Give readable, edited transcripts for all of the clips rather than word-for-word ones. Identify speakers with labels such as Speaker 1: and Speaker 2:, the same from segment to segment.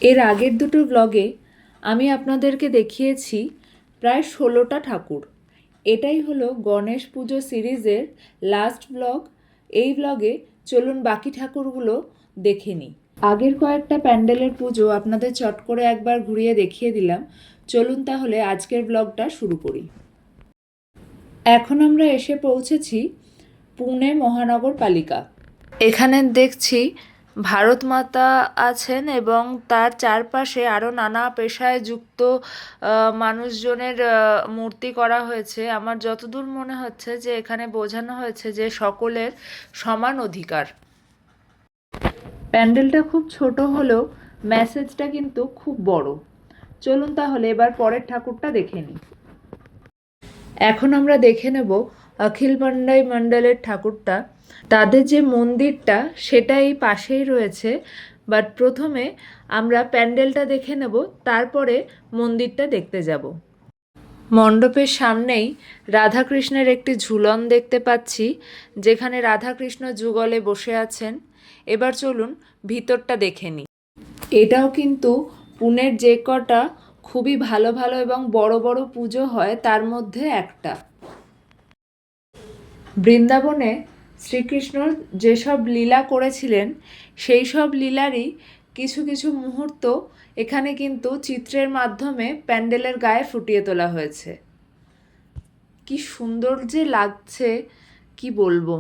Speaker 1: এর আগের দুটো ব্লগে আমি আপনাদেরকে দেখিয়েছি প্রায় 16টা ঠাকুর। এটাই হলো গণেশ পুজো সিরিজের লাস্ট ব্লগ। এই ব্লগে চলুন বাকি ঠাকুরগুলো দেখে নিই। আগের কয়েকটা প্যান্ডেলের পুজো আপনাদের চট করে একবার ঘুরিয়ে দেখিয়ে দিলাম। চলুন তাহলে আজকের ব্লগটা শুরু করি। এখন আমরা এসে পৌঁছেছি পুনে মহানগর পালিকা। এখানে দেখছি ভারত মাতা আছেন এবং তার চারপাশে আরও নানা পেশায় যুক্ত মানুষজনের মূর্তি করা হয়েছে। আমার যতদূর মনে হচ্ছে যে এখানে বোঝানো হয়েছে যে সকলের সমান অধিকার। প্যান্ডেলটা খুব ছোট হলেও মেসেজটা কিন্তু খুব বড়। চলুন তাহলে এবার পরের ঠাকুরটা দেখে নিই। এখন আমরা দেখে নেব অখিল পান্ডাই মণ্ডলের ঠাকুরটা। তাদের যে মন্দিরটা সেটা এই পাশেই রয়েছে, বাট প্রথমে আমরা প্যান্ডেলটা দেখে নেব, তারপরে মন্দিরটা দেখতে যাব। মণ্ডপের সামনেই রাধাকৃষ্ণের একটি ঝুলন দেখতে পাচ্ছি, যেখানে রাধাকৃষ্ণ যুগলে বসে আছেন। এবার চলুন ভিতরটা দেখে নিই। এটাও কিন্তু পুনের যে কটা খুবই ভালো ভালো এবং বড় বড় পুজো হয় তার মধ্যে একটা। বৃন্দাবনে শ্রীকৃষ্ণ যেসব লীলা করেছিলেন সেই সব লীলারই কিছু কিছু মুহূর্ত এখানে কিন্তু চিত্রের মাধ্যমে প্যান্ডেলের গায়ে ফুটিয়ে তোলা হয়েছে। কি সুন্দর যে লাগছে কি বলবো।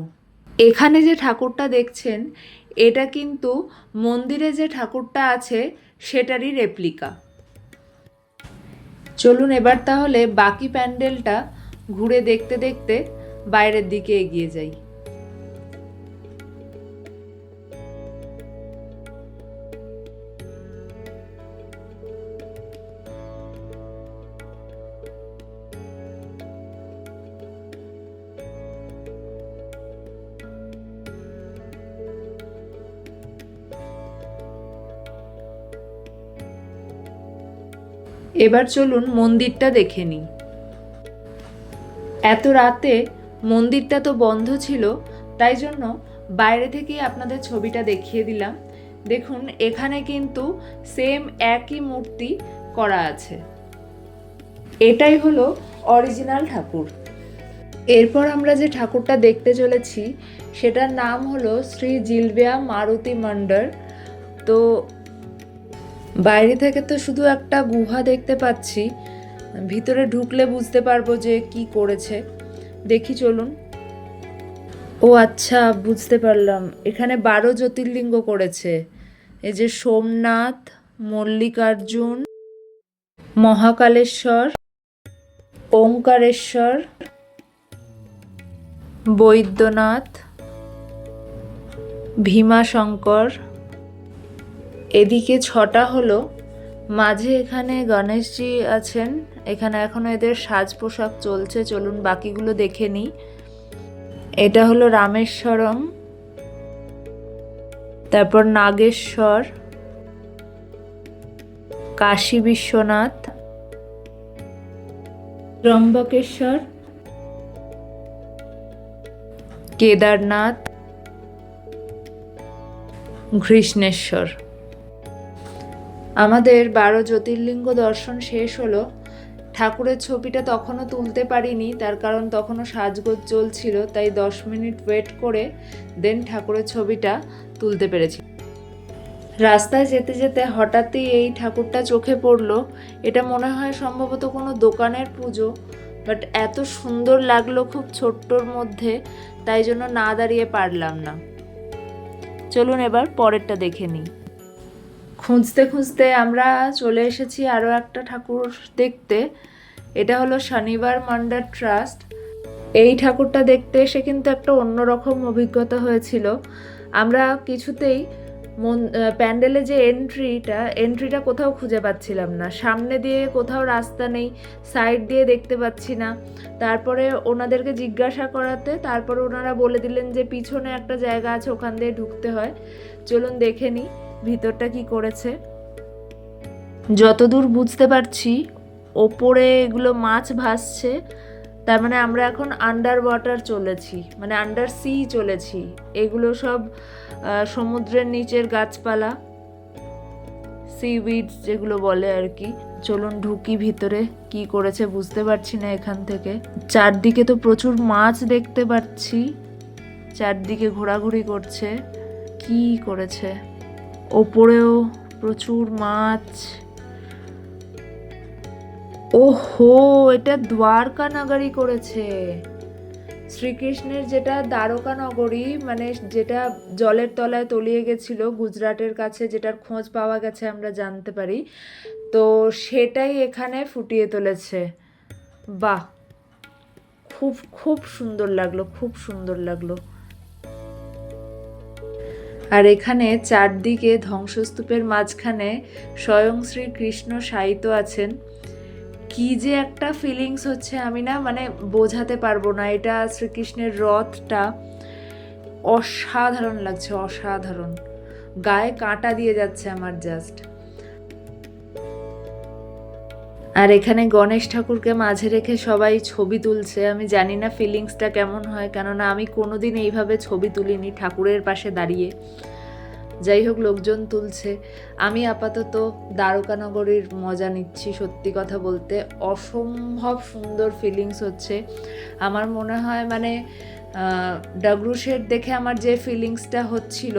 Speaker 1: এখানে যে ঠাকুরটা দেখছেন এটা কিন্তু মন্দিরে যে ঠাকুরটা আছে সেটারই রেপ্লিকা। চলুন এবার তাহলে বাকি প্যান্ডেলটা ঘুরে দেখতে দেখতে বাইরের দিকে এগিয়ে যাই। এবার চলুন মন্দিরটা দেখে নিই। এত রাতে মন্দিরটা তো বন্ধ ছিল, তাই জন্য বাইরে থেকেই আপনাদের ছবিটা দেখিয়ে দিলাম। দেখুন এখানে কিন্তু সেম একই মূর্তি করা আছে। এটাই হলো অরিজিনাল ঠাকুর। এরপর আমরা যে ঠাকুরটা দেখতে চলেছি সেটার নাম হলো শ্রী জিলবিয়া মারুতি মন্ডল। তো বাইরে থেকে তো শুধু একটা গুহা দেখতে পাচ্ছি, ভিতরে ঢুকলে বুঝতে পারবো যে কি করেছে। দেখি চলুন। ও আচ্ছা, বুঝতে পারলাম, এখানে 12 জ্যোতির্লিঙ্গ করেছে। এই যে সোমনাথ, মল্লিকার্জুন, মহাকালেশ্বর, ওঙ্কারেশ্বর, বৈদ্যনাথ, ভীমাশঙ্কর, এদিকে 6টা হলো। মাঝে এখানে গণেশজি আছেন। এখানে এখনো এদের সাজ পোশাক চলছে। চলুন বাকিগুলো দেখে নিই। এটা হলো রামেশ্বরম, তারপর নাগেশ্বর, কাশী বিশ্বনাথ, ত্রম্বকেশ্বর, কেদারনাথ, ঘৃষ্ণেশ্বর। আমাদের 12 জ্যোতির্লিঙ্গ দর্শন শেষ হলো। ঠাকুরের ছবিটা তখনও তুলতে পারিনি, তার কারণ তখনও সাজগোজ চলছিল, তাই 10 মিনিট ওয়েট করে দেন ঠাকুরের ছবিটা তুলতে পেরেছি। রাস্তায় যেতে যেতে হঠাৎই এই ঠাকুরটা চোখে পড়লো। এটা মনে হয় সম্ভবত কোনো দোকানের পুজো, বাট এত সুন্দর লাগলো খুব ছোট্টর মধ্যে, তাই জন্য না দাঁড়িয়ে পারলাম না। চলুন এবার পরেরটা দেখে নিই। খুঁজতে খুঁজতে আমরা চলে এসেছি আরও একটা ঠাকুর দেখতে। এটা হলো শনিবার মন্ডল ট্রাস্ট। এই ঠাকুরটা দেখতে এসে কিন্তু একটা অন্যরকম অভিজ্ঞতা হয়েছিল। আমরা কিছুতেই প্যান্ডেলে যে এন্ট্রিটা কোথাও খুঁজে পাচ্ছিলাম না। সামনে দিয়ে কোথাও রাস্তা নেই, সাইড দিয়ে দেখতে পাচ্ছি না। তারপরে ওনাদেরকে জিজ্ঞাসা করাতে তারপরে ওনারা বলে দিলেন যে পিছনে একটা জায়গা আছে, ওখান দিয়ে ঢুকতে হয়। চলুন দেখে নিই ভিতরটা কি করেছে। যতদূর বুঝতে পারছি ওপরে এগুলো মাছ ভাসছে, তার মানে আমরা এখন আন্ডার ওয়াটার চলেছি, মানে আন্ডার সি চলেছি। এগুলো সব সমুদ্রের নিচের গাছপালা। সিউইডস যেগুলো বলে আর কি। চলুন ঢুকি ভিতরে, কি করেছে বুঝতে পারছি না এখান থেকে। চারদিকে তো প্রচুর মাছ দেখতে পাচ্ছি, চারদিকে ঘোরাঘুরি করছে। কি করেছে, ওপরেও প্রচুর মাছ। ওহো, এটা দ্বারকা নগরী করেছে। শ্রীকৃষ্ণের যেটা দ্বারকা নগরী, মানে যেটা জলের তলায় তলিয়ে গেছিল গুজরাটের কাছে, যেটার খোঁজ পাওয়া গেছে আমরা জানতে পারি, তো সেটাই এখানে ফুটিয়ে তুলেছে। বাহ, খুব খুব সুন্দর লাগলো, খুব সুন্দর লাগলো। আর এখানে চারদিকে ধ্বংসস্তূপের মাঝখানে স্বয়ং শ্রীকৃষ্ণ শায়িত আছেন। কি যে একটা ফিলিংস হচ্ছে, আমি না মানে বোঝাতে পারবো না। এটা শ্রীকৃষ্ণের রথটা অসাধারণ লাগছে, অসাধারণ। গায়ে কাঁটা দিয়ে যাচ্ছে আমার জাস্ট। আর এখানে গণেশ ঠাকুরকে মাঝে রেখে সবাই ছবি তুলছে। আমি জানি না ফিলিংসটা কেমন হয়, কেননা আমি কোনোদিন এইভাবে ছবি তুলিনি ঠাকুরের পাশে দাঁড়িয়ে। যাই হোক, লোকজন তুলছে। আমি আপাতত দ্বারকা নগরীর মজা নিচ্ছি। সত্যি কথা বলতে অসম্ভব সুন্দর ফিলিংস হচ্ছে। আমার মনে হয় মানে ডাগরু শেড দেখে আমার যে ফিলিংসটা হচ্ছিল,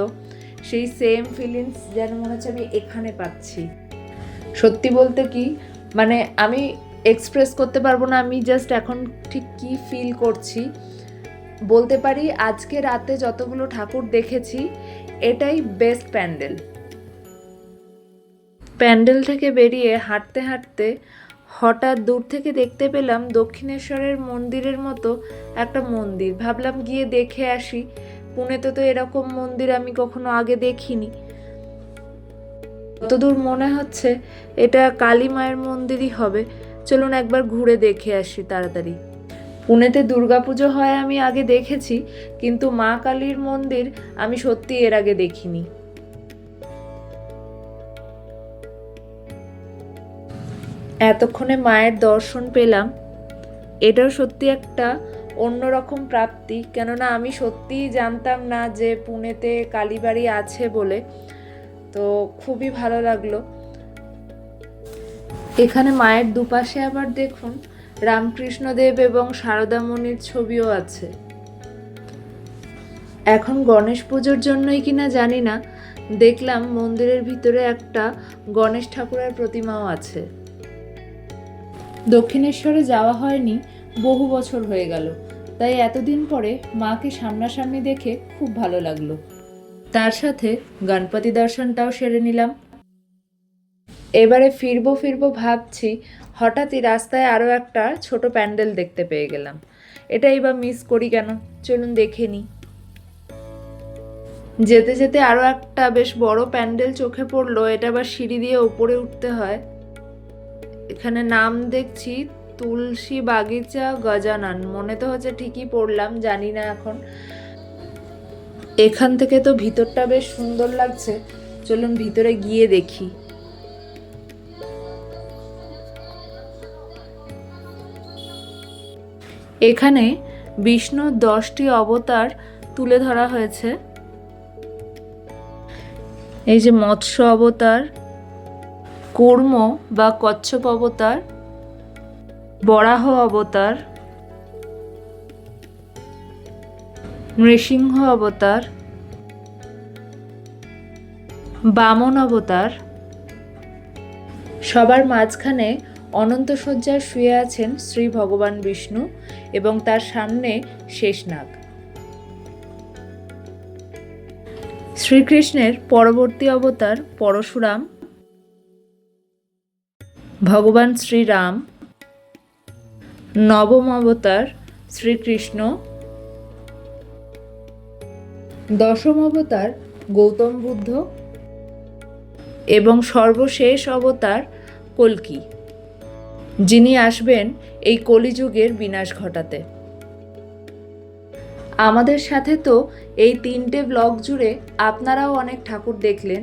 Speaker 1: সেই সেম ফিলিংস যেন মনে হচ্ছে আমি এখানে পাচ্ছি। সত্যি বলতে কি মানে আমি এক্সপ্রেস করতে পারবো না আমি জাস্ট এখন ঠিক কি ফিল করছি। বলতে পারি আজকে রাতে যতগুলো ঠাকুর দেখেছি এটাই বেস্ট প্যান্ডেল। প্যান্ডেল থেকে বেরিয়ে হাঁটতে হাঁটতে হঠাৎ দূর থেকে দেখতে পেলাম দক্ষিণেশ্বরের মন্দিরের মতো একটা মন্দির। ভাবলাম গিয়ে দেখে আসি। পুনেতে তো এরকম মন্দির আমি কখনো আগে দেখিনি। যতদূর মনে হচ্ছে এটা কালী মায়ের মন্দিরই হবে। চলুন একবার ঘুরে দেখে আসি তাড়াতাড়ি। পুনেতে দুর্গাপুজো হয় আমি আগে দেখেছি, কিন্তু মা কালীর মন্দির আমি সত্যি এর আগে দেখিনি। এতক্ষণে মায়ের দর্শন পেলাম, এটাও সত্যি একটা অন্যরকম প্রাপ্তি। কেননা আমি সত্যিই জানতাম না যে পুনেতে কালীবাড়ি আছে বলে। তো খুবই ভালো লাগলো। এখানে মায়ের দুপাশে আবার দেখুন রামকৃষ্ণদেব এবং সারদামণির ছবিও আছে। এখন গণেশ পুজোর জন্যই কিনা জানি না, দেখলাম মন্দিরের ভিতরে একটা গণেশ ঠাকুরের প্রতিমাও আছে। দক্ষিণেশ্বরে যাওয়া হয়নি, বহু বছর হয়ে গেল, তাই এতদিন পরে মাকে সামনাসামনি দেখে খুব ভালো লাগলো। তার সাথে গণপতি দর্শনটাও সেরে নিলাম। এবারে ফিরবো ভাবছি, হঠাৎই রাস্তায় আরও একটা ছোট প্যান্ডেল দেখতে পেয়ে গেলাম। এটাই বা মিস করি কেন, চলুন দেখে নিই। যেতে যেতে আরও একটা বেশ বড় প্যান্ডেল চোখে পড়লো। এটা আবার সিঁড়ি দিয়ে উপরে উঠতে হয়। এখানে নাম দেখছি তুলসী বাগিচা গজানন, মনে তো হচ্ছে ঠিকই পড়লাম, জানি না এখন। এখান থেকে তো ভিতরটা বেশ সুন্দর লাগছে, চলুন ভিতরে গিয়ে দেখি। এখানে বিষ্ণুর 10টি অবতার তুলে ধরা হয়েছে। এই যে মৎস্য অবতার, কূর্ম বা কচ্ছপ অবতার, বরাহ অবতার, নৃসিংহ অবতার, বামন অবতার। সবার মাঝখানে অনন্ত শয্যায় শুয়ে আছেন শ্রী ভগবান বিষ্ণু এবং তার সামনে শেষনাগ। শ্রীকৃষ্ণের পরবর্তী অবতার পরশুরাম, ভগবান শ্রীরাম, নবম অবতার শ্রীকৃষ্ণ, দশম অবতার গৌতম বুদ্ধ এবং সর্বশেষ অবতার কল্কি, যিনি আসবেন এই কলিযুগের বিনাশ ঘটাতে। আমাদের সাথে তো এই 3টে ব্লগ জুড়ে আপনারাও অনেক ঠাকুর দেখলেন,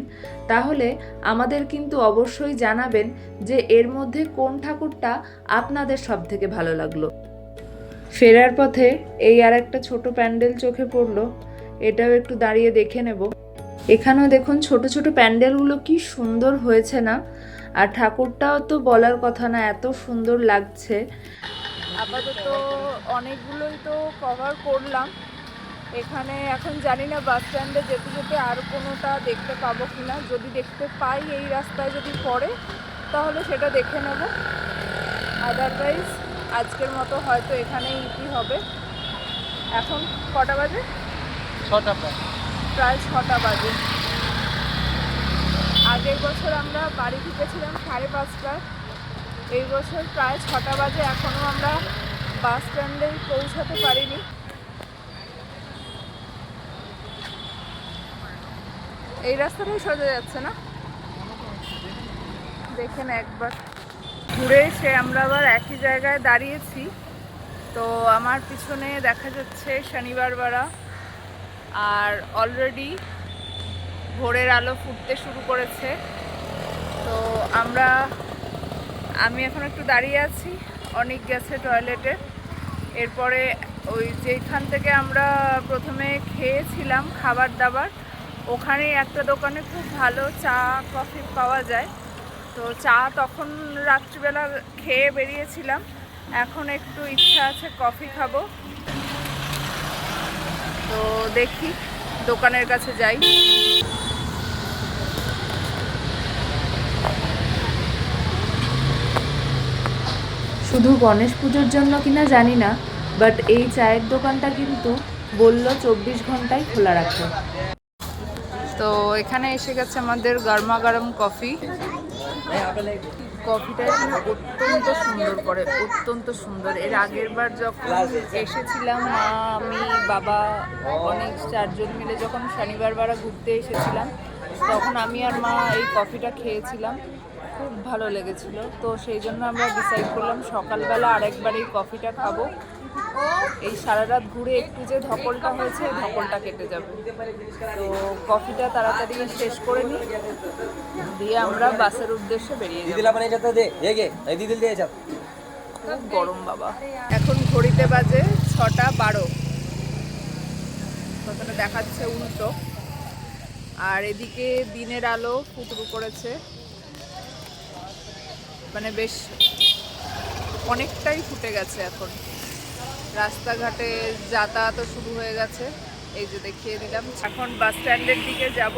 Speaker 1: তাহলে আমাদের কিন্তু অবশ্যই জানাবেন যে এর মধ্যে কোন ঠাকুরটা আপনাদের সব থেকে ভালো লাগলো। ফেরার পথে এই আর একটা ছোট প্যান্ডেল চোখে পড়লো, এটাও একটু দাঁড়িয়ে দেখে নেব। এখানেও দেখুন ছোট ছোট প্যান্ডেলগুলো কি সুন্দর হয়েছে না, আর ঠাকুরটাও তো বলার কথা না, এত সুন্দর লাগছে। আপাতত অনেকগুলোই তো কভার করলাম। এখানে এখন জানি না বাস স্ট্যান্ডে যেতে যেতে আর কোনোটা দেখতে পাবো কিনা। যদি দেখতে পাই এই রাস্তায় যদি পড়ে তাহলে সেটা দেখে নেব, আদারওয়াইজ আজকের মতো হয়তো এখানেই ইতি হবে। এখন কটা বাজে? 6টা, প্রায় 6টা বাজে। আগের বছর আমরা বাড়ি ঢুকেছিলাম 5:30টায়, এই বছর প্রায় 6টা বাজে, এখনও আমরা বাস স্ট্যান্ডে পৌঁছাতে পারিনি। এই রাস্তাটাই সোজা যাচ্ছে না? দেখেন একবার ঘুরে এসে আমরা আবার একই জায়গায় দাঁড়িয়েছি। তো আমার পিছনে দেখা যাচ্ছে শনিবার বাড়া, আর অলরেডি ভোরের আলো ফুটতে শুরু করেছে। তো আমি এখন একটু দাঁড়িয়ে আছি, অনেক গেছে টয়লেটে। এরপরে ওই যেখান থেকে আমরা প্রথমে খেয়েছিলাম খাবার দাবার, ওখানে একটা দোকানে খুব ভালো চা কফি পাওয়া যায়। তো চা তখন রাত্রিবেলা খেয়ে বেরিয়েছিলাম, এখন একটু ইচ্ছা আছে কফি খাবো। তো দেখি দোকানের কাছে যাই। শুধু গণেশ পুজোর জন্য কিনা জানি না, বাট এই চায়ের দোকানটা কিন্তু বলল 24 ঘন্টাই খোলা রাখে। তো এখানে এসে গেছে আমাদের গরমা গরম কফি। কফিটা এখানে অত্যন্ত সুন্দর করে, অত্যন্ত সুন্দর। এর আগের বার যখন এসেছিলাম মা, আমি, বাবা, অনেক 4জন মিলে যখন শনিবার বারা ঘুরতে এসেছিলাম, তখন আমি আর মা এই কফিটা খেয়েছিলাম, খুব ভালো লেগেছিল। তো সেই জন্য আমরা ডিসাইড করলাম সকালবেলা আরেকবার এই কফিটা খাবো। এই সারা রাত ঘুরে একটু যে ধকলটা হয়েছে, ধকলটা কেটে যাবে। তো কফিটা তাড়াতাড়ি শেষ করে নিই, দিয়ে আমরা বাসের উদ্দেশ্যে বেরিয়ে যাব। খুব গরম বাবা। এখন ঘড়িতে বাজে 6টা 12, প্রথমে দেখাচ্ছে উল্টো, আর এদিকে দিনের আলো ফুটরু করেছে, মানে বেশ অনেকটাই ফুটে গেছে। এখন রাস্তাঘাটে যাতায়াতও শুরু হয়ে গেছে, এই যে দেখিয়ে দিলাম। এখন বাস স্ট্যান্ডের দিকে যাব,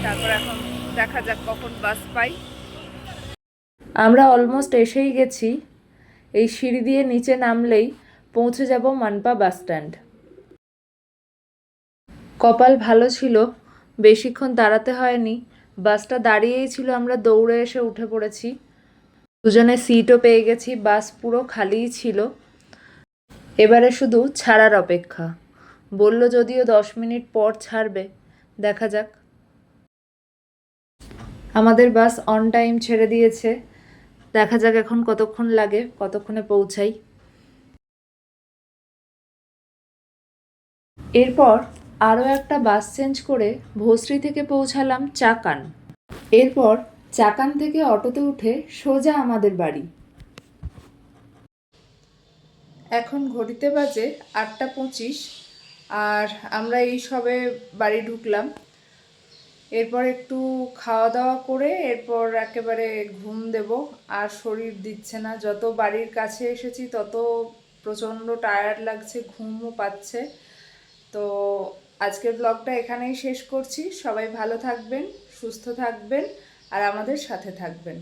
Speaker 1: তারপর এখন দেখা যাক কখন বাস পাই। আমরা অলমোস্ট এসেই গেছি, এই সিঁড়ি দিয়ে নিচে নামলেই পৌঁছে যাব মানপা বাস স্ট্যান্ড। কপাল ভালো ছিল, বেশিক্ষণ দাঁড়াতে হয়নি, বাসটা দাঁড়িয়েই ছিল, আমরা দৌড়ে এসে উঠে পড়েছি। দুজনে সিটও পেয়ে গেছি, বাস পুরো খালিই ছিল। এবারে শুধু ছাড়ার অপেক্ষা। বলল যদিও 10 মিনিট পর ছাড়বে, দেখা যাক। আমাদের বাস অন টাইম ছেড়ে দিয়েছে, দেখা যাক এখন কতক্ষণ লাগে, কতক্ষণে পৌঁছাই। এরপর আরও একটা বাস চেঞ্জ করে ভোসরি থেকে পৌঁছালাম চাকান। এরপর চাকান থেকে অটোতে উঠে সোজা আমাদের বাড়ি। এখন ঘড়িতে বাজে 8টা 25, আর আমরা এই সবে বাড়ি ঢুকলাম। এরপর একটু খাওয়া দাওয়া করে এরপর একেবারে ঘুম দেব, আর শরীর দিচ্ছে না। যত বাড়ির কাছে এসেছি তত প্রচণ্ড টায়ার্ড লাগছে, ঘুমও পাচ্ছে। তো আজকের ব্লগটা এখানেই শেষ করছি। সবাই ভালো থাকবেন, সুস্থ থাকবেন, আর আমাদের সাথে থাকবেন।